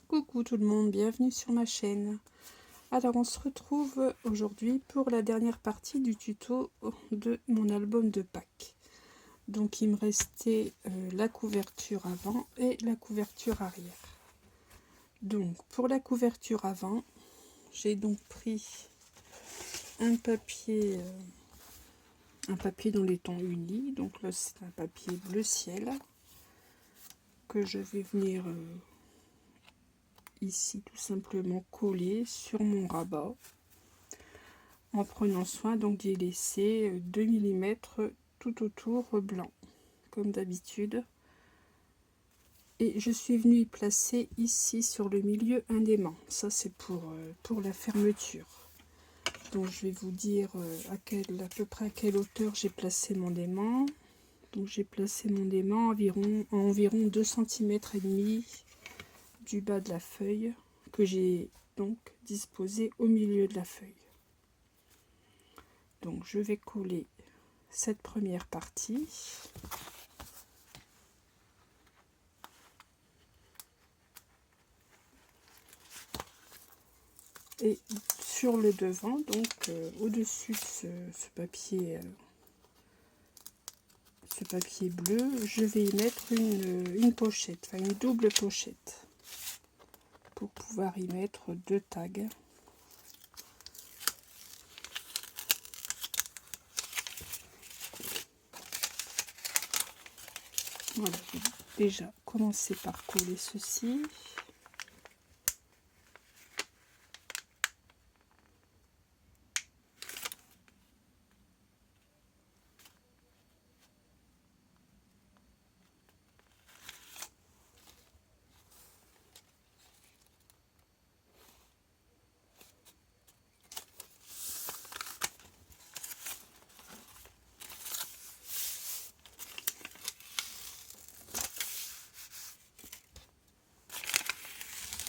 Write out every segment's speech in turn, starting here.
Coucou tout le monde, bienvenue sur ma chaîne. Alors on se retrouve aujourd'hui pour la dernière partie du tuto de mon album de Pâques. Donc il me restait la couverture avant et la couverture arrière. Donc pour la couverture avant, j'ai donc pris un papier dans les tons unis. Donc là c'est un papier bleu ciel que je vais venir ici tout simplement coller sur mon rabat en prenant soin donc d'y laisser 2 mm tout autour blanc comme d'habitude, et je suis venue y placer ici sur le milieu un aimant. Ça c'est pour la fermeture. Donc je vais vous dire à peu près à quelle hauteur j'ai placé mon aimant. Donc j'ai placé mon aimant environ 2 cm et demi du bas de la feuille, que j'ai donc disposé au milieu de la feuille. Donc je vais coller cette première partie. Et sur le devant, donc au-dessus de ce papier bleu, je vais y mettre une pochette, enfin une double pochette, pour pouvoir y mettre 2 tags. Voilà, je vais déjà commencer par coller ceci.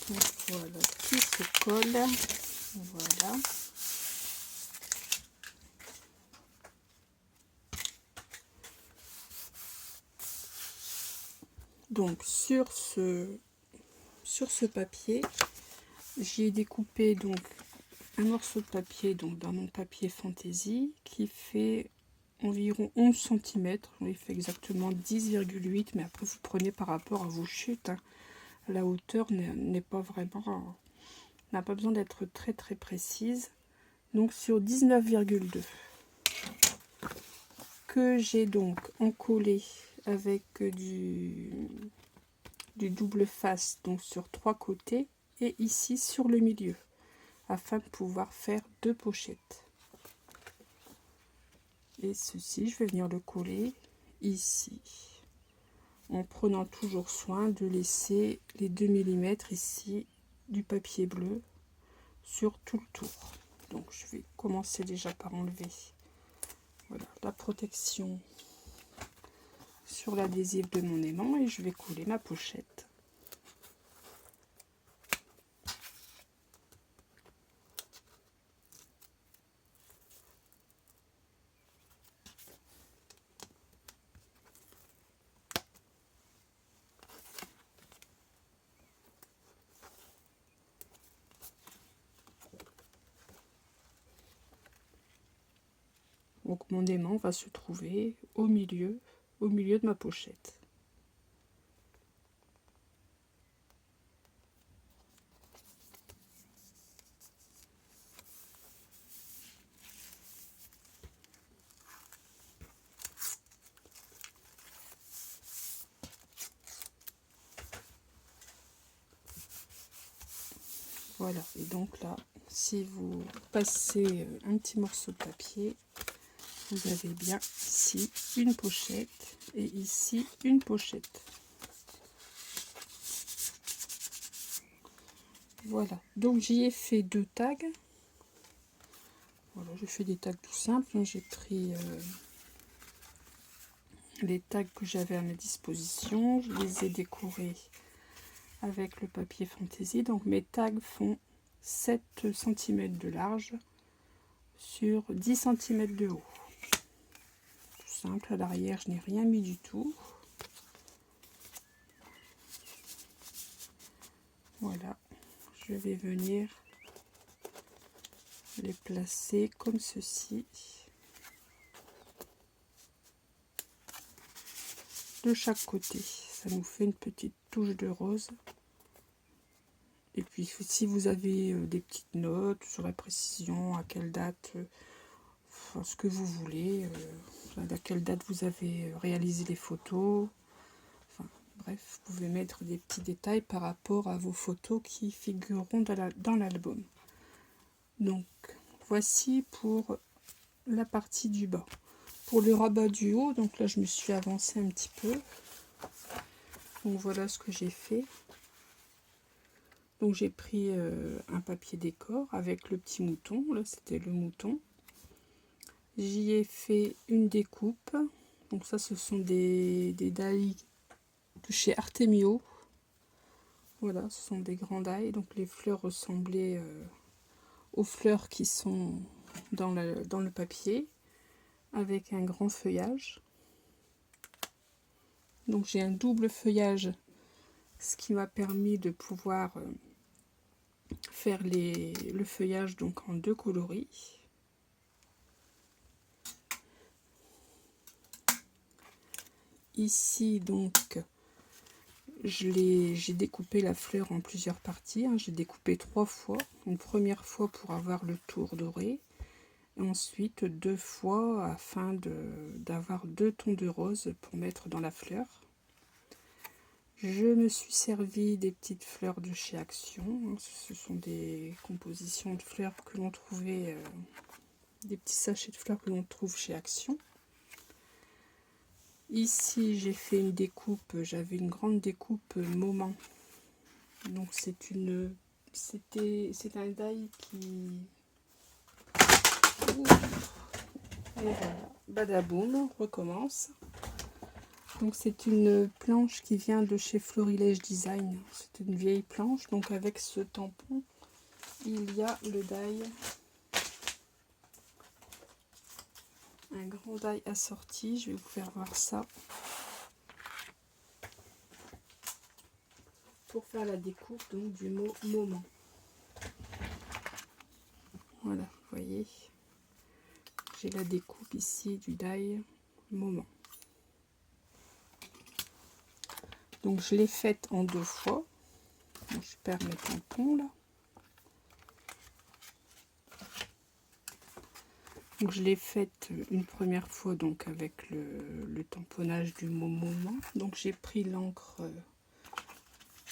Donc, voilà, qui se colle. Voilà. Donc sur ce papier, j'ai découpé donc un morceau de papier donc dans mon papier fantaisie qui fait environ 11 cm. Il fait exactement 10,8, mais après vous prenez par rapport à vos chutes, hein. La hauteur n'est pas vraiment, n'a pas besoin d'être très précise. Donc sur 19,2 que j'ai donc encollé avec du double face, donc sur 3 côtés et ici sur le milieu, afin de pouvoir faire 2 pochettes. Et ceci, je vais venir le coller ici, en prenant toujours soin de laisser les 2 mm ici du papier bleu sur tout le tour. Donc je vais commencer déjà par enlever, voilà, la protection sur l'adhésif de mon aimant, et je vais coller ma pochette. Donc mon aimant va se trouver au milieu de ma pochette. Voilà, et donc là, si vous passez un petit morceau de papier, vous avez bien ici une pochette et ici une pochette. Voilà, donc j'y ai fait 2 tags. Voilà, je fais des tags tout simples. J'ai pris les tags que j'avais à ma disposition, je les ai décorés avec le papier fantaisie. Donc mes tags font 7 cm de large sur 10 cm de haut. Tout simple, à l'arrière je n'ai rien mis du tout. Voilà, je vais venir les placer comme ceci de chaque côté. Ça nous fait une petite touche de rose. Et puis si vous avez des petites notes sur la précision, à quelle date, enfin, ce que vous voulez, à quelle date vous avez réalisé les photos, enfin bref, vous pouvez mettre des petits détails par rapport à vos photos qui figureront dans l'album. Donc voici pour la partie du bas. Pour le rabat du haut, donc là je me suis avancée un petit peu. Donc voilà ce que j'ai fait. Donc j'ai pris un papier décor avec le petit mouton, là c'était le mouton. J'y ai fait une découpe. Donc ça ce sont des die de chez Artemio. Voilà, ce sont des grands die. Donc les fleurs ressemblaient aux fleurs qui sont dans le papier, avec un grand feuillage. Donc j'ai un double feuillage, ce qui m'a permis de pouvoir faire le feuillage donc en deux coloris. Ici donc j'ai découpé la fleur en plusieurs parties, hein. J'ai découpé 3 fois. Une première fois pour avoir le tour doré, et ensuite 2 fois afin d'avoir 2 tons de rose pour mettre dans la fleur. Je me suis servi des petites fleurs de chez Action. Ce sont des compositions de fleurs que l'on trouvait, des petits sachets de fleurs que l'on trouve chez Action. Ici, j'ai fait une découpe. J'avais une grande découpe moment. Donc c'est un die qui. Et voilà, badaboum, on recommence. Donc c'est une planche qui vient de chez Florilège Design. C'est une vieille planche, donc avec ce tampon, il y a le die, un grand die assorti. Je vais vous faire voir ça pour faire la découpe donc du mot moment. Voilà, vous voyez, j'ai la découpe ici du die moment. Donc je l'ai faite en 2 fois. Donc, je perds mes tampons là. Donc je l'ai faite une première fois donc avec le tamponnage du mot moment. Donc j'ai pris l'encre,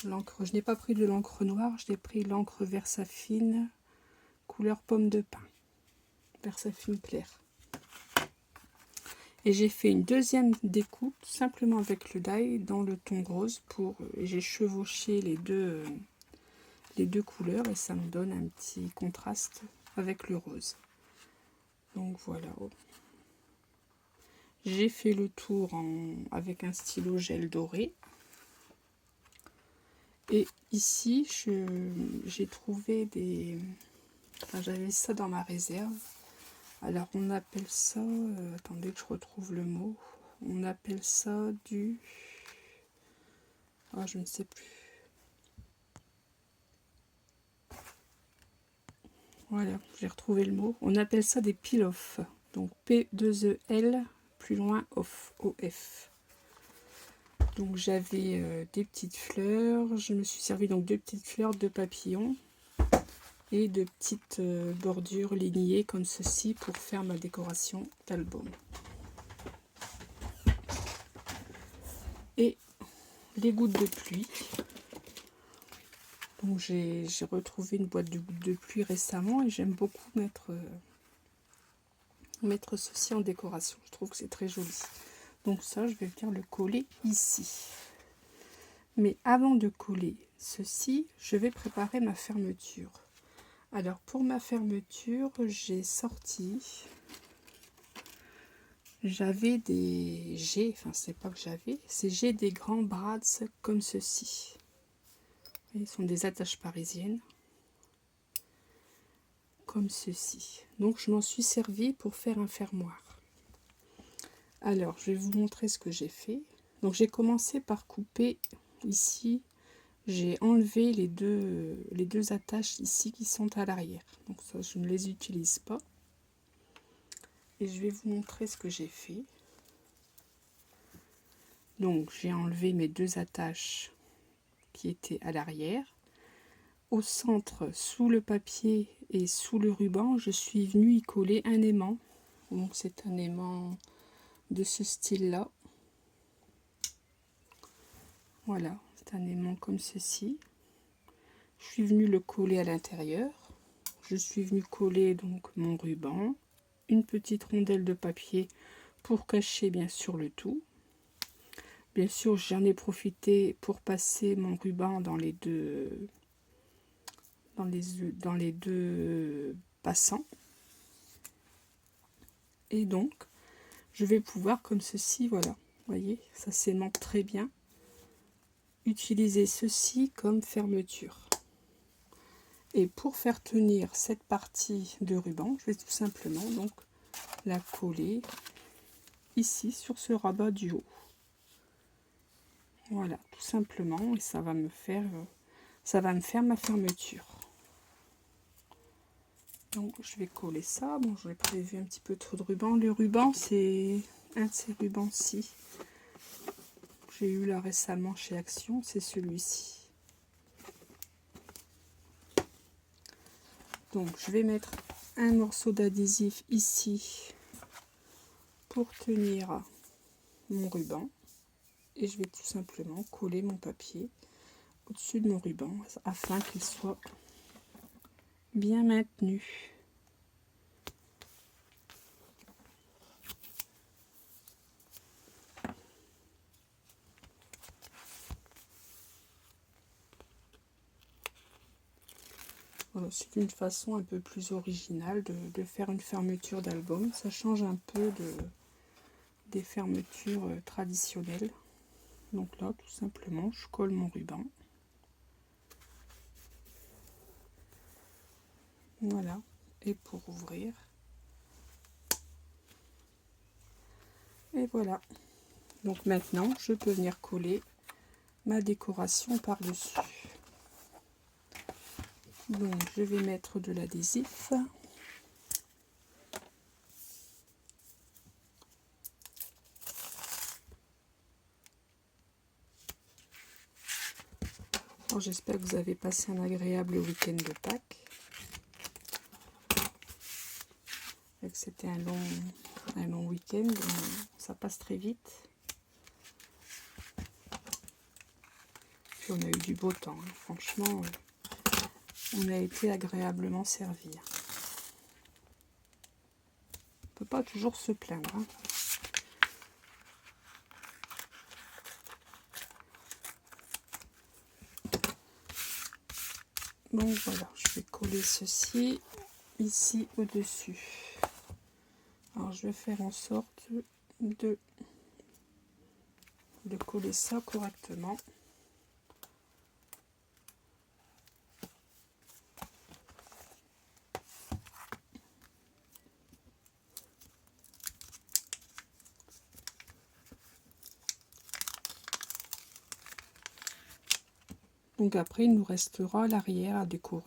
je n'ai pas pris de l'encre noire, j'ai pris l'encre Versafine couleur pomme de pin, Versafine clair. Et j'ai fait une deuxième découpe simplement avec le die dans le ton rose j'ai chevauché les deux couleurs et ça me donne un petit contraste avec le rose. Donc voilà. J'ai fait le tour avec un stylo gel doré. Et ici, j'ai trouvé des... Enfin, j'avais ça dans ma réserve. Alors, on appelle ça... attendez que je retrouve le mot. On appelle ça du... Ah, je ne sais plus. Voilà, j'ai retrouvé le mot. On appelle ça des peel-off. Donc, P2EL, plus loin, off, OF. Donc j'avais des petites fleurs, je me suis servi donc de petites fleurs de papillons et de petites bordures lignées comme ceci pour faire ma décoration d'album. Et les gouttes de pluie. Donc j'ai retrouvé une boîte de gouttes de pluie récemment et j'aime beaucoup mettre ceci en décoration. Je trouve que c'est très joli. Donc ça, je vais venir le coller ici. Mais avant de coller ceci, je vais préparer ma fermeture. Alors pour ma fermeture, j'ai sorti, j'ai des grands brads comme ceci. Ils sont des attaches parisiennes, comme ceci. Donc je m'en suis servi pour faire un fermoir. Alors je vais vous montrer ce que j'ai fait. Donc j'ai commencé par couper ici j'ai enlevé les deux attaches ici qui sont à l'arrière. Donc ça, je ne les utilise pas. Et je vais vous montrer ce que j'ai fait. Donc j'ai enlevé mes deux attaches qui étaient à l'arrière. Au centre, sous le papier et sous le ruban, je suis venue y coller un aimant. Donc c'est un aimant de ce style-là. Voilà, c'est un aimant comme ceci. Je suis venue le coller à l'intérieur. Je suis venue coller donc mon ruban, une petite rondelle de papier pour cacher bien sûr le tout. Bien sûr, j'en ai profité pour passer mon ruban dans les deux passants. Et donc, je vais pouvoir comme ceci, voilà, vous voyez, ça s'aimante très bien. Utiliser ceci comme fermeture. Et pour faire tenir cette partie de ruban, je vais tout simplement donc la coller ici sur ce rabat du haut. Voilà, tout simplement, et ça va me faire ma fermeture. Donc je vais coller ça. Bon, je vais prélever un petit peu trop de ruban. Le ruban, c'est un de ces rubans-ci. J'ai eu là récemment chez Action, c'est celui-ci. Donc je vais mettre un morceau d'adhésif ici pour tenir mon ruban. Et je vais tout simplement coller mon papier au-dessus de mon ruban afin qu'il soit bien maintenu. Voilà, c'est une façon un peu plus originale de faire une fermeture d'album. Ça change un peu des fermetures traditionnelles. Donc là, tout simplement, je colle mon ruban. Voilà. Et pour ouvrir. Et voilà. Donc maintenant, je peux venir coller ma décoration par-dessus. Donc je vais mettre de l'adhésif. J'espère que vous avez passé un agréable week-end de Pâques. C'était un long week-end, ça passe très vite. Puis on a eu du beau temps, hein. Franchement, on a été agréablement servis. On peut pas toujours se plaindre, hein. Donc voilà, je vais coller ceci ici au-dessus. Alors je vais faire en sorte de coller ça correctement. Donc après, il nous restera l'arrière à décorer.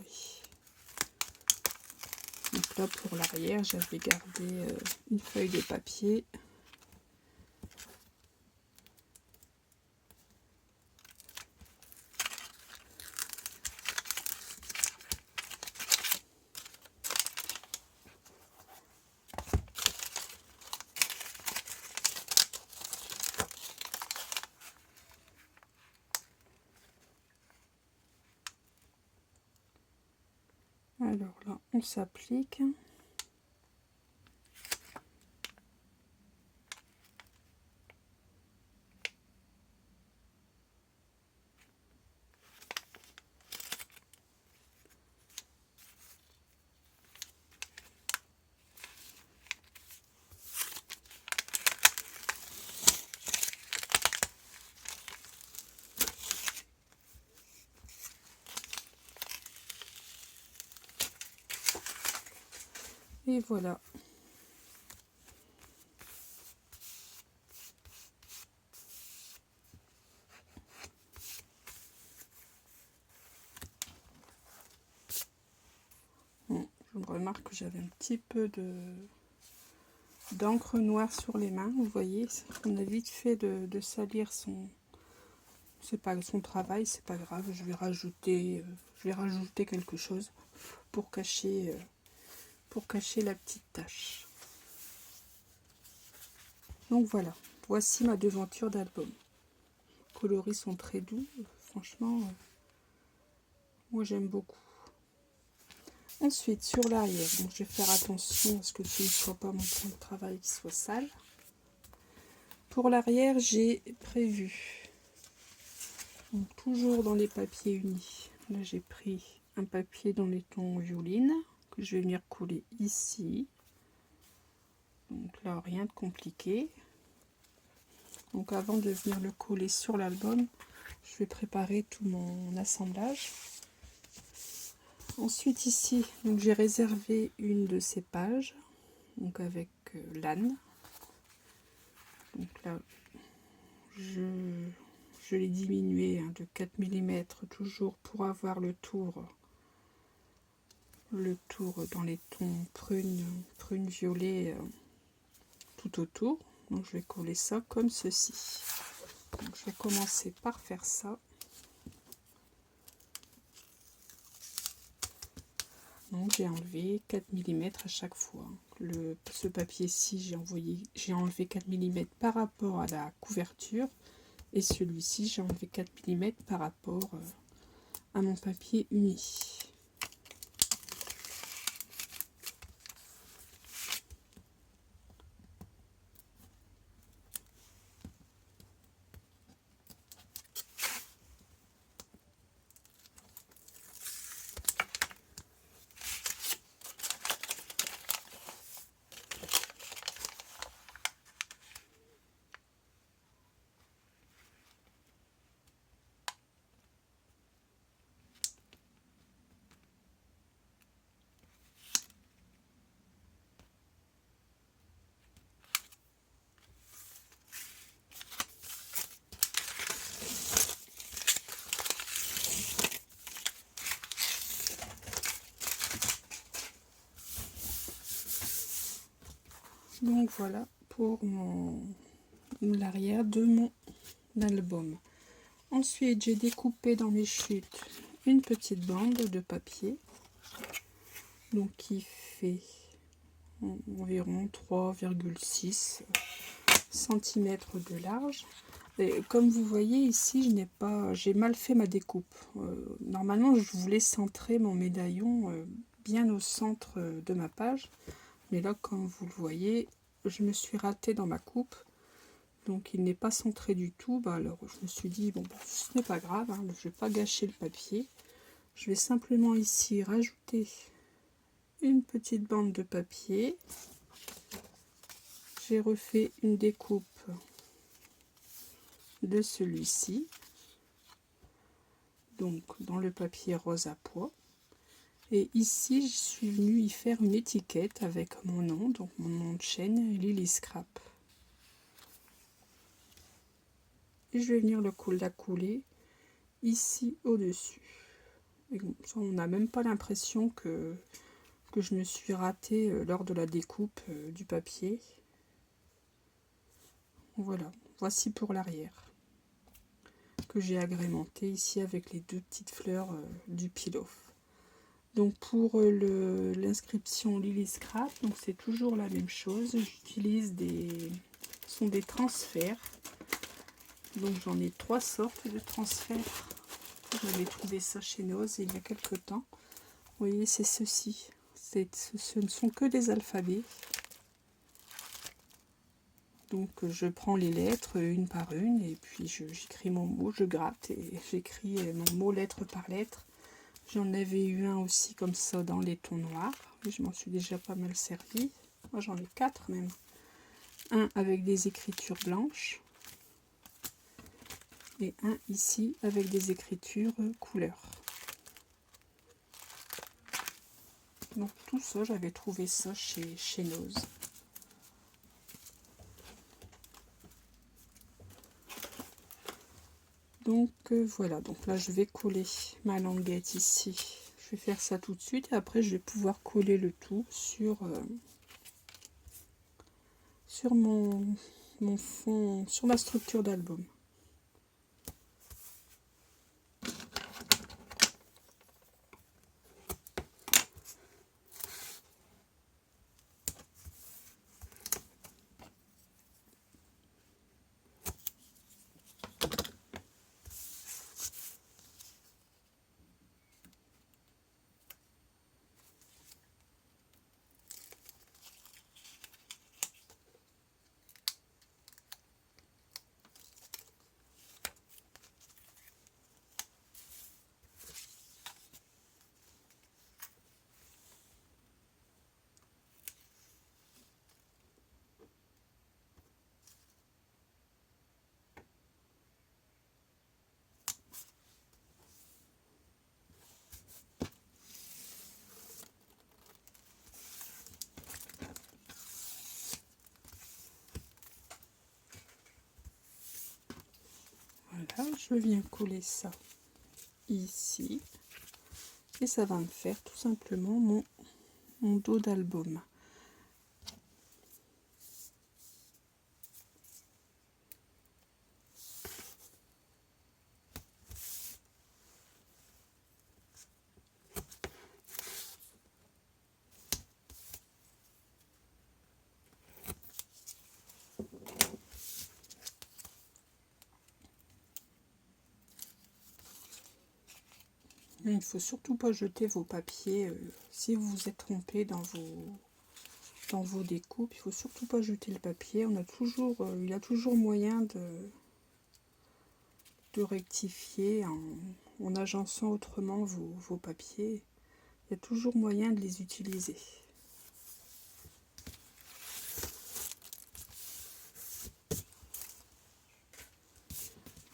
Donc là, pour l'arrière, j'avais gardé une feuille de papier. Alors là, on s'applique. Et voilà. Bon, je me remarque que j'avais un petit peu d'encre noire sur les mains, vous voyez, on a vite fait de salir c'est pas son travail, c'est pas grave, je vais rajouter quelque chose pour cacher la petite tache. Donc voilà, voici ma devanture d'album. Les coloris sont très doux, franchement, moi j'aime beaucoup. Ensuite, sur l'arrière, donc je vais faire attention à ce que ce ne soit pas mon plan de travail qui soit sale. Pour l'arrière, j'ai prévu, donc toujours dans les papiers unis, là j'ai pris un papier dans les tons violine, que je vais venir coller ici. Donc là, rien de compliqué. Donc avant de venir le coller sur l'album, je vais préparer tout mon assemblage. Ensuite ici, donc j'ai réservé une de ces pages, donc avec l'âne. Donc là, je l'ai diminué de 4 mm toujours pour avoir le tour dans les tons prune violet tout autour. Donc je vais coller ça comme ceci. Donc je vais commencer par faire ça. Donc j'ai enlevé 4 mm à chaque fois. Ce papier-ci, j'ai enlevé 4 mm par rapport à la couverture. Et celui-ci, j'ai enlevé 4 mm par rapport à mon papier uni. Donc voilà pour l'arrière de mon album. Ensuite, j'ai découpé dans mes chutes une petite bande de papier, donc qui fait environ 3,6 cm de large. Et comme vous voyez ici, j'ai mal fait ma découpe. Normalement, je voulais centrer mon médaillon bien au centre de ma page. Mais là, comme vous le voyez, je me suis ratée dans ma coupe. Donc il n'est pas centré du tout. Alors je me suis dit, bon, ce n'est pas grave, je ne vais pas gâcher le papier. Je vais simplement ici rajouter une petite bande de papier. J'ai refait une découpe de celui-ci. Donc dans le papier rose à pois. Et ici, je suis venue y faire une étiquette avec mon nom, donc mon nom de chaîne, Lily Scrap. Et je vais venir la couler ici au-dessus. On n'a même pas l'impression que je me suis ratée lors de la découpe du papier. Voilà, voici pour l'arrière, que j'ai agrémenté ici avec les deux petites fleurs du peel-off. Donc pour l'inscription Lily Scrap, donc c'est toujours la même chose. J'utilise ce sont des transferts. Donc j'en ai 3 sortes de transferts. J'avais trouvé ça chez Noz il y a quelques temps. Vous voyez, c'est ceci. Ce ne sont que des alphabets. Donc je prends les lettres une par une et puis j'écris mon mot, je gratte et j'écris mon mot lettre par lettre. J'en avais eu un aussi comme ça dans les tons noirs, mais je m'en suis déjà pas mal servi. Moi j'en ai 4 même. Un avec des écritures blanches et un ici avec des écritures couleur. Donc tout ça, j'avais trouvé ça chez Noz. Donc voilà, donc là je vais coller ma languette ici. vais faire ça tout de suite et après je vais pouvoir coller le tout sur mon fond, sur ma structure d'album. Voilà, je viens coller ça ici et ça va me faire tout simplement mon dos d'album. Il ne faut surtout pas jeter vos papiers si vous vous êtes trompé dans vos découpes. Il faut surtout pas jeter le papier. On a toujours, il y a toujours moyen de rectifier en agençant autrement vos papiers. Il y a toujours moyen de les utiliser.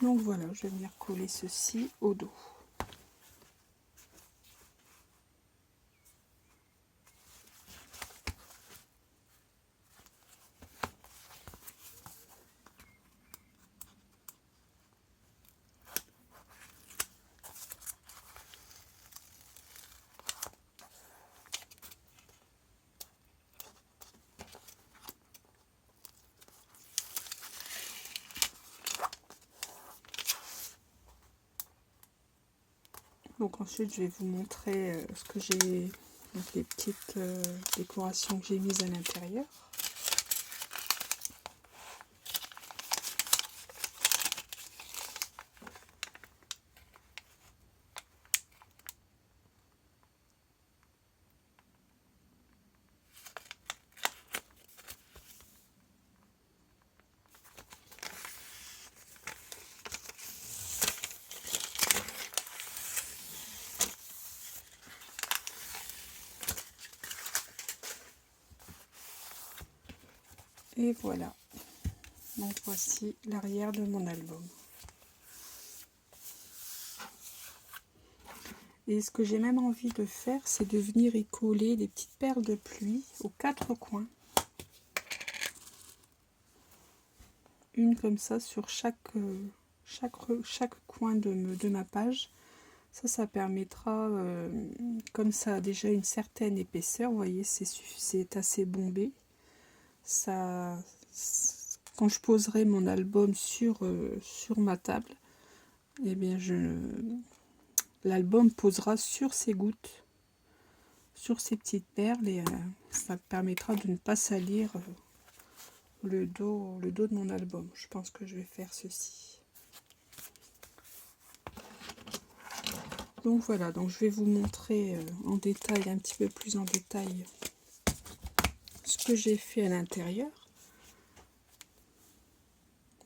Donc voilà, je vais venir coller ceci au dos. Donc ensuite je vais vous montrer ce que j'ai, donc les petites décorations que j'ai mises à l'intérieur. Et voilà, donc voici l'arrière de mon album. Et ce que j'ai même envie de faire, c'est de venir y coller des petites perles de pluie aux quatre coins. Une comme ça sur chaque coin de ma page. Ça permettra, comme ça a déjà une certaine épaisseur, vous voyez, c'est assez bombé. Ça, quand je poserai mon album sur ma table, eh bien l'album posera sur ces gouttes, sur ces petites perles, et ça permettra de ne pas salir le dos de mon album. Je pense que je vais faire ceci. Donc voilà, donc je vais vous montrer en détail, un petit peu plus en détail, ce que j'ai fait à l'intérieur.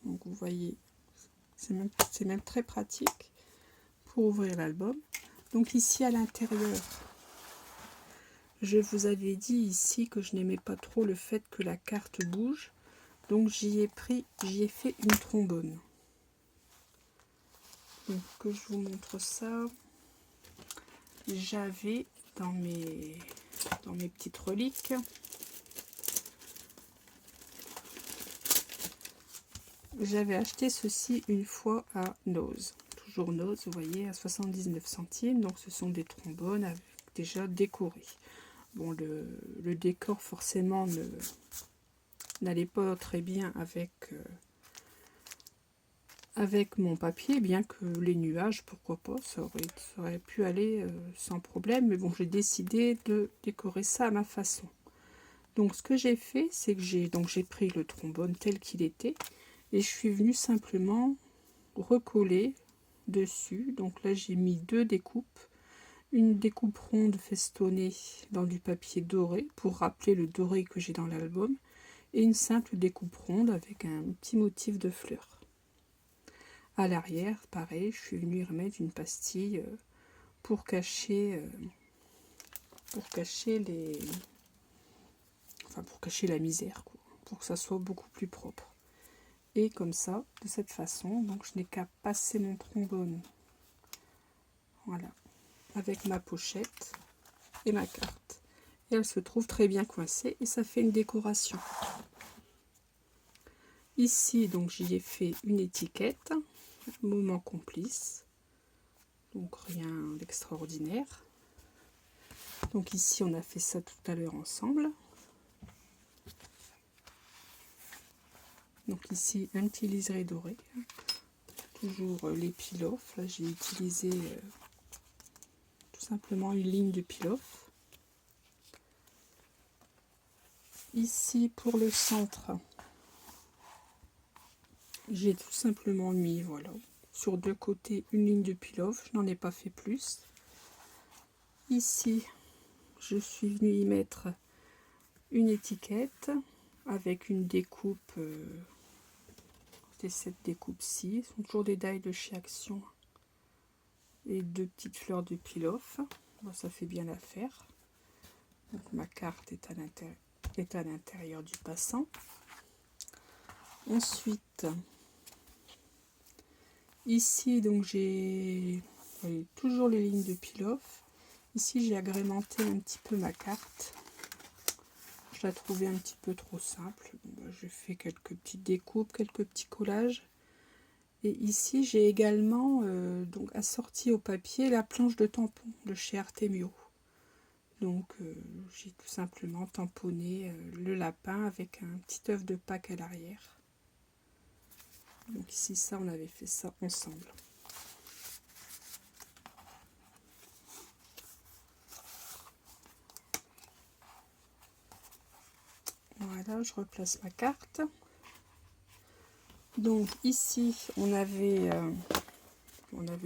Donc vous voyez, c'est même très pratique pour ouvrir l'album. Donc ici à l'intérieur, je vous avais dit ici que je n'aimais pas trop le fait que la carte bouge. Donc j'y ai fait une trombone. Donc que je vous montre ça. J'avais dans mes petites reliques, j'avais acheté ceci une fois à Nose. toujours Noz, vous voyez, à 79 centimes. Donc ce sont des trombones avec, déjà décorés. Bon, le décor forcément n'allait pas très bien avec mon papier, bien que les nuages, pourquoi pas, ça aurait pu aller sans problème. Mais bon, j'ai décidé de décorer ça à ma façon. Donc ce que j'ai fait, c'est que j'ai pris le trombone tel qu'il était et je suis venue simplement recoller dessus. Donc là j'ai mis deux découpes, une découpe ronde festonnée dans du papier doré pour rappeler le doré que j'ai dans l'album, et une simple découpe ronde avec un petit motif de fleurs. À l'arrière, pareil, je suis venue remettre une pastille pour cacher la misère, quoi, pour que ça soit beaucoup plus propre. Et comme ça, de cette façon, donc je n'ai qu'à passer mon trombone, voilà, avec ma pochette et ma carte. Et elle se trouve très bien coincée et ça fait une décoration. Ici, donc j'y ai fait une étiquette, moment complice, donc rien d'extraordinaire. Donc ici, on a fait ça tout à l'heure ensemble. Donc ici, un petit liseré doré, toujours les peel-off. Là, j'ai utilisé tout simplement une ligne de peel-off. Ici, pour le centre, j'ai tout simplement mis, voilà, sur deux côtés une ligne de peel-off. Je n'en ai pas fait plus. Ici, je suis venue y mettre une étiquette avec une découpe. C'est cette découpe-ci. Ce sont toujours des die de chez Action. Et deux petites fleurs de peel-off. Bon, ça fait bien l'affaire. Donc ma carte est à l'intérieur du passant. Ensuite, ici, donc j'ai toujours les lignes de peel-off. Ici, j'ai agrémenté un petit peu ma carte. Je la trouvais un petit peu trop simple. Bon, j'ai fait quelques petites découpes, quelques petits collages. Et ici, j'ai également donc assorti au papier la planche de tampon de chez Artemio. Donc, j'ai tout simplement tamponné le lapin avec un petit œuf de Pâques à l'arrière. Donc ici, ça, on avait fait ça ensemble. Voilà, je replace ma carte. Donc ici, on avait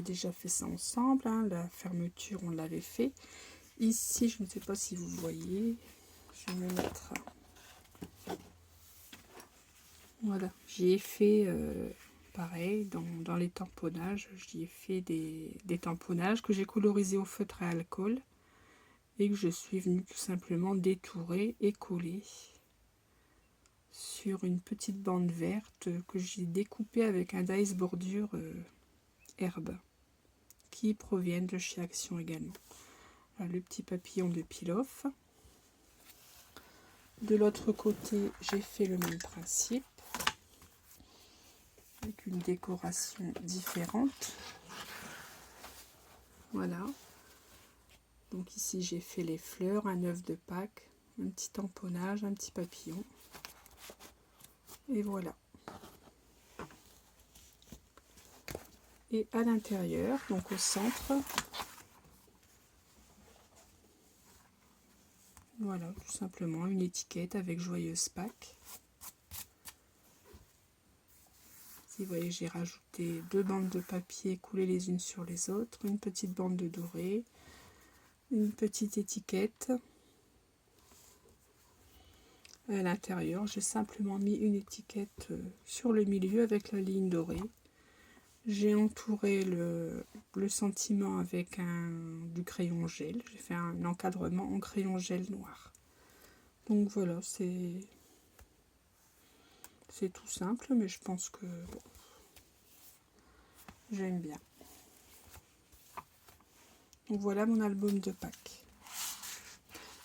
déjà fait ça ensemble, hein, la fermeture, on l'avait fait. Ici, je ne sais pas si vous voyez, je vais me mettre... Voilà, j'y ai fait pareil, dans les tamponnages, j'y ai fait des tamponnages que j'ai colorisés au feutre à alcool et que je suis venue tout simplement détourer et coller sur une petite bande verte que j'ai découpée avec un dice bordure herbe qui proviennent de chez Action également. Voilà, le petit papillon de peel-off. De l'autre côté, j'ai fait le même principe avec une décoration différente. Voilà. Donc ici, j'ai fait les fleurs, un œuf de Pâques, un petit tamponnage, un petit papillon. Et voilà. Et à l'intérieur, donc au centre, voilà, tout simplement une étiquette avec Joyeuse Pâques. Ici, vous voyez, j'ai rajouté deux bandes de papier coulées les unes sur les autres, une petite bande de doré, une petite étiquette. À l'intérieur, j'ai simplement mis une étiquette sur le milieu avec la ligne dorée. J'ai entouré le sentiment avec du crayon gel. J'ai fait un encadrement en crayon gel noir. Donc voilà, c'est tout simple, mais je pense que bon, j'aime bien. Donc voilà mon album de Pâques.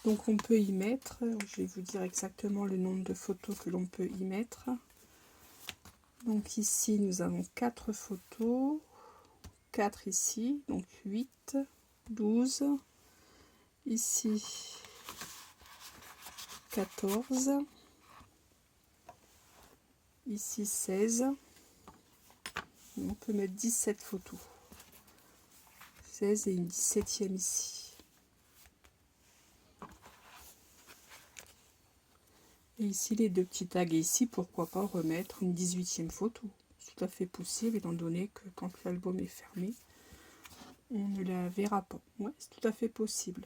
Donc on peut y mettre, je vais vous dire exactement le nombre de photos que l'on peut y mettre. Donc ici nous avons 4 photos, 4 ici, donc 8, 12, ici 14, ici 16, on peut mettre 17 photos, 16 et une 17e ici. Et ici les deux petits tags, et ici pourquoi pas remettre une 18e photo. C'est tout à fait possible étant donné que quand l'album est fermé, on ne la verra pas. Ouais, c'est tout à fait possible.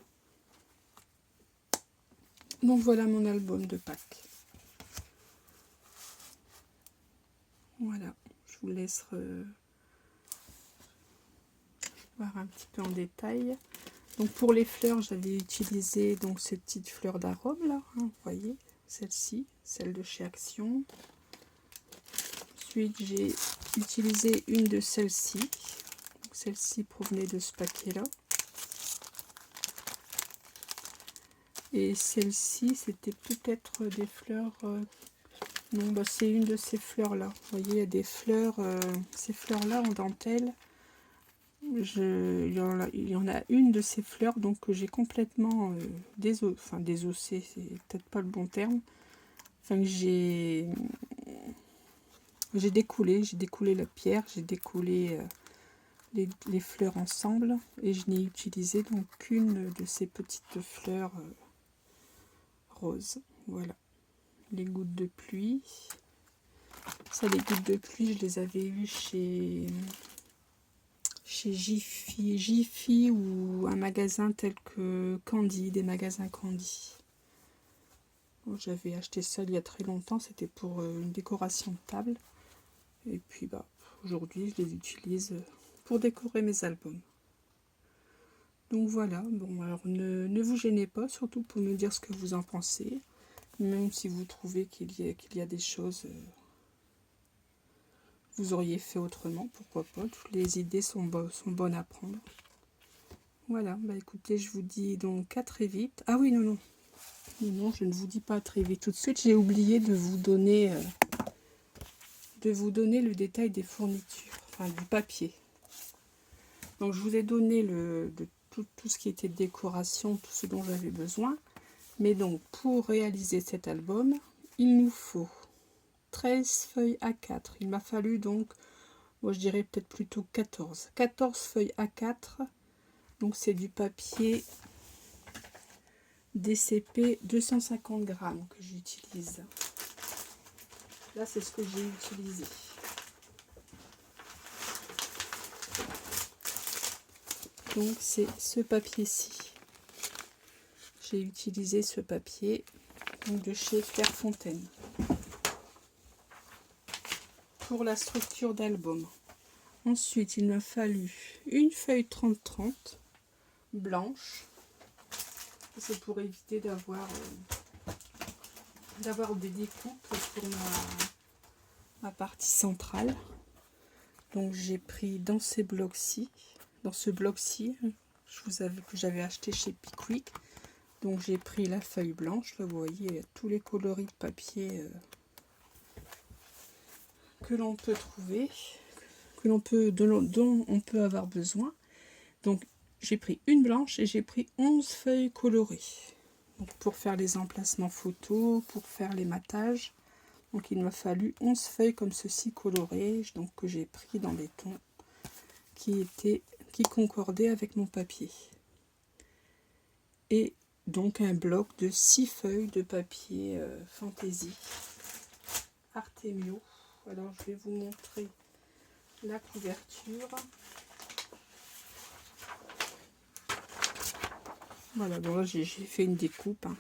Donc voilà mon album de Pâques. Voilà, je vous laisse voir un petit peu en détail. Donc pour les fleurs, j'avais utilisé donc ces petites fleurs d'arôme là, hein, vous voyez, celle-ci, celle de chez Action. Ensuite, j'ai utilisé une de celles-ci. Celle-ci provenait de ce paquet-là. Et celle-ci, c'était peut-être des fleurs... non, bah, c'est une de ces fleurs-là. Vous voyez, il y a des fleurs... ces fleurs-là en dentelle. Il y en a une de ces fleurs donc que j'ai complètement désossé, c'est peut-être pas le bon terme. Enfin, j'ai découlé la pierre, j'ai découlé les fleurs ensemble et je n'ai utilisé donc qu'une de ces petites fleurs roses. Voilà, les gouttes de pluie. Ça, les gouttes de pluie, je les avais eues chez Jiffy ou un magasin tel que Candy, des magasins Candy. Bon, j'avais acheté ça il y a très longtemps, c'était pour une décoration de table. Et puis bah aujourd'hui je les utilise pour décorer mes albums. Donc voilà, bon alors ne vous gênez pas, surtout pour me dire ce que vous en pensez. Même si vous trouvez qu'il y a des choses vous auriez fait autrement, pourquoi pas. Toutes les idées sont bonnes à prendre. Voilà, bah écoutez, je vous dis donc à très vite. Ah oui, non, je ne vous dis pas à très vite tout de suite. J'ai oublié de vous donner le détail des fournitures, enfin du papier. Donc je vous ai donné tout ce qui était décoration, tout ce dont j'avais besoin. Mais donc pour réaliser cet album, il nous faut 13 feuilles A4. Il m'a fallu donc, moi je dirais peut-être plutôt 14. 14 feuilles A4. Donc c'est du papier DCP 250 grammes que j'utilise. Là c'est ce que j'ai utilisé. Donc c'est ce papier-ci. J'ai utilisé ce papier donc de chez Clairefontaine pour la structure d'album. Ensuite, il m'a fallu une feuille 30-30 blanche. C'est pour éviter d'avoir des découpes pour ma partie centrale. Donc j'ai pris dans ce bloc-ci, que j'avais acheté chez Pickwick. Donc j'ai pris la feuille blanche, là vous voyez il y a tous les coloris de papier que l'on peut trouver, dont on peut avoir besoin. Donc j'ai pris une blanche et j'ai pris 11 feuilles colorées. Donc, pour faire les emplacements photos, pour faire les matages. Donc il m'a fallu 11 feuilles comme ceci colorées, donc que j'ai pris dans des tons qui concordaient avec mon papier. Et donc un bloc de 6 feuilles de papier fantaisie Artemio. Alors je vais vous montrer la couverture. Voilà, bon là j'ai fait une découpe. Hein.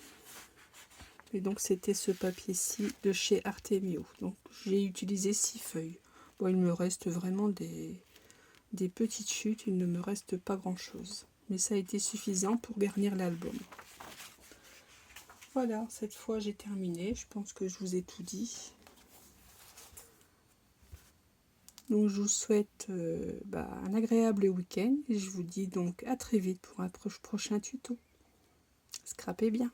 Et donc c'était ce papier-ci de chez Artemio. Donc j'ai utilisé 6 feuilles. Bon, il me reste vraiment des petites chutes, il ne me reste pas grand-chose. Mais ça a été suffisant pour garnir l'album. Voilà, cette fois j'ai terminé. Je pense que je vous ai tout dit. Donc je vous souhaite un agréable week-end. Et je vous dis donc à très vite pour un prochain tuto. Scrapez bien.